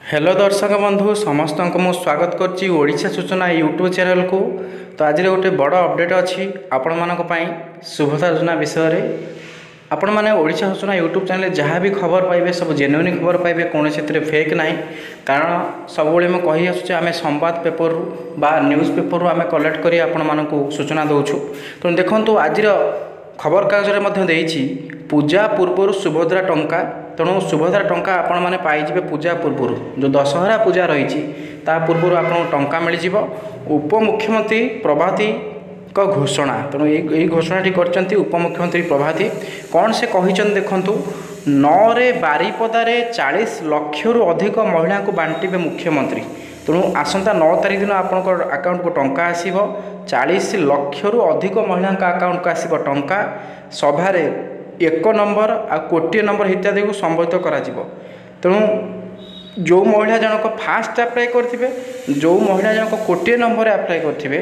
Hello दर्शक बंधु समस्त को स्वागत करची ओडिशा सूचना यूट्यूब चैनल को। तो आज गोटे बड़ अपडेट अच्छी आपण मानी सुभद्रा योजना विषय में। आपण मैंने ओडिशा सूचना यूट्यूब चैनल जहाँ भी खबर पाइबे सब जेन्युइन खबर पाइबे, कौन से फेक ना। कारण सब मैं कही आसुचे आम संवाद पेपर बा न्यूज पेपर आम कलेक्ट कर आपण मानक सूचना दौचु। तो देखो आज खबर कागज पूजा पूर्व सुभद्रा टंका। तेणु सुभद्रा टंका आपण मैंने पाइबे पूजा पूर्व जो दशहरा पूजा रही पूर्व आपको टंका मिल उपमुख्यमंत्री प्रभाती को घोषणा। तेणु यही घोषणाटी कर उपमुख्यमंत्री प्रभाती कौन से कही देखु 9 रे बारिपदारे 40 लाख रु अधिक महिला को बांटे मुख्यमंत्री। तेणु आसंता 9 तारीख दिन आपण अकाउंट को टंका आसीबो। 40 लाख रु अधिक महिला अकाउंट को आसीबो टंका। सभार 1 नंबर आ कोटी नंबर इत्यादि को संबोधित करा जिवो। तेणु जो महिला जनक फास्ट अप्लाई करथिबे, जो महिला जनक कोटी नंबर अप्लाई करथिबे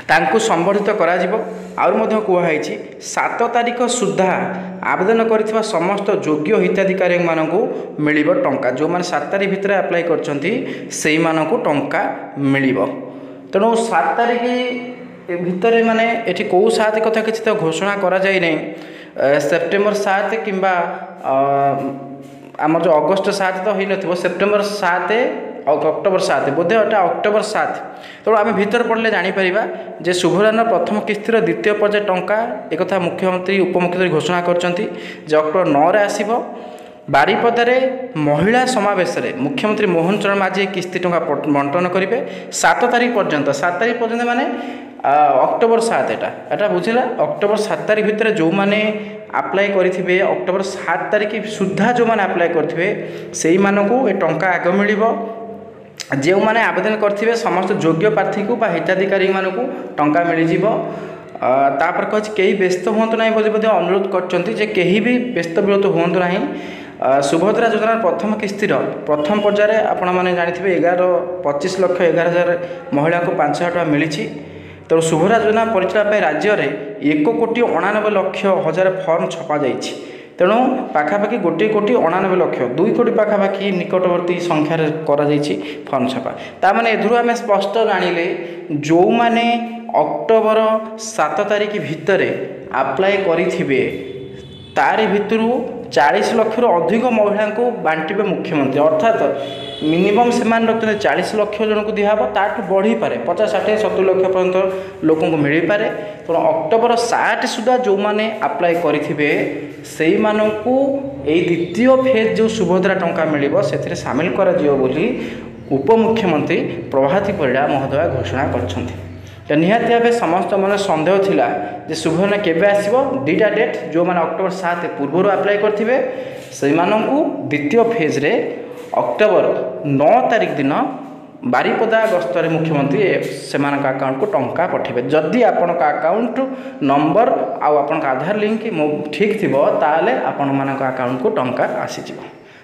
तांको संबोधित करा जिवो। आउर मध्य कुहाई 7 तारीख सुधा आवेदन करथिबा समस्त योग्य हिताधिकारी मानकु मिलिबो टंका। जो माने 7 तारीख भितर अप्लाई करछंती सेही मानकु टंका मिलिबो। तेणु 7 तारीख भितर माने एठी को 7 कथा किछि तो घोषणा करा जाय नै। सेप्टेम्बर 7 किंबा आम जो अगस्ट 7 तो हो न सेप्टेम्बर 7 अक्टोबर 7 बोधे एटा अक्टोबर 7। तेणु आम भीतर पड़े जापर जे सुभद्रा प्रथम किस्तिर द्वितीय पर्याय टंका एक मुख्यमंत्री उपमुख्यमंत्री घोषणा करछंती जे अक्टोबर 9 रे आसीबो। बारिपदारे महिला समावेश रे मुख्यमंत्री मोहन चरण माझी किस्ती टंका बंटन करेंगे 7 तारीख पर्यंत। 7 तारीख पर्यंत माने अक्टोबर 7 एटा बुझला। अक्टोबर 7 तारीख भितर जो माने अप्लाई करिथिबे अक्टोबर 7 तारीख सुधा जो माने अप्लाई करथिबे सेही मानकु ए टंका आग मिलिबो। जो माने आवेदन करथिबे समस्त योग्य प्रार्थी को बा हिताधिकारी मानकु टंका मिल जिवो। तापर कहि कई व्यस्त होंतु नाही बोली बोली अनुरोध करचंती जे कहीं भी व्यस्त विरत होंतु नाही। सुभद्रा योजना प्रथम किस्तिर प्रथम पर्याय आपण मैंने जानी 25 लाख 11,000 महिला को 5,000 टका मिली। तो सुभद्रा योजना परिचालन राज्य में 1,89,00,000 फॉर्म छपा जाइए। तेणु पाखापाखि 1,89,00,000 2 कोटी पाखापाखि निकटवर्ती संख्यार फॉर्म छपा। ताने एधुर स्पष्ट जानिले जो माने अक्टोबर 7 तारीख भितर अप्लाई करिथिबे तारि भितरु 40 लाख रु अधिक महिला को बांटे मुख्यमंत्री। अर्थात मिनिमम से रखते 40 लाख जन को दिहब ताठू बढ़ी पारे 50 60 70 लाख पर्यंत लोक मिल पारे। तो अक्टोबर 7 सुधा जो माने अप्लाई करिथिबे सेही मानकु एई द्वितीय फेज जो सुभद्रा टंका मिलिबो सेथिरे शामिल करा जियो बोली उपमुख्यमंत्री प्रभाती परिडा महोदय घोषणा करछन्ती। तो निहाती भाव समस्त मन सन्देह थिला जे सुभद्रा केबे आसीबो। 2टा डेट जो माने अक्टोबर 7 पूर्व अप्लाई करथिबे सेही मानकु द्वितीय फेज रे अक्टोबर 9 तारीख दिन बारिपदा गस्तर मुख्यमंत्री से अकाउंट को टंका पठेबे। जदि आपण अकाउंट नंबर आपण आधार लिंक ठीक थी ताले आपण मान अकाउंट को टंका आसीज।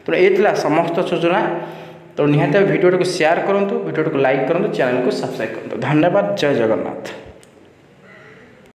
तो ये समस्त सूचना। तो निहाती भिडियो को शेयर करूँ, भिडियो को लाइक करूँ, चैनल को सब्सक्राइब करूँ। धन्यवाद। जय जगन्नाथ।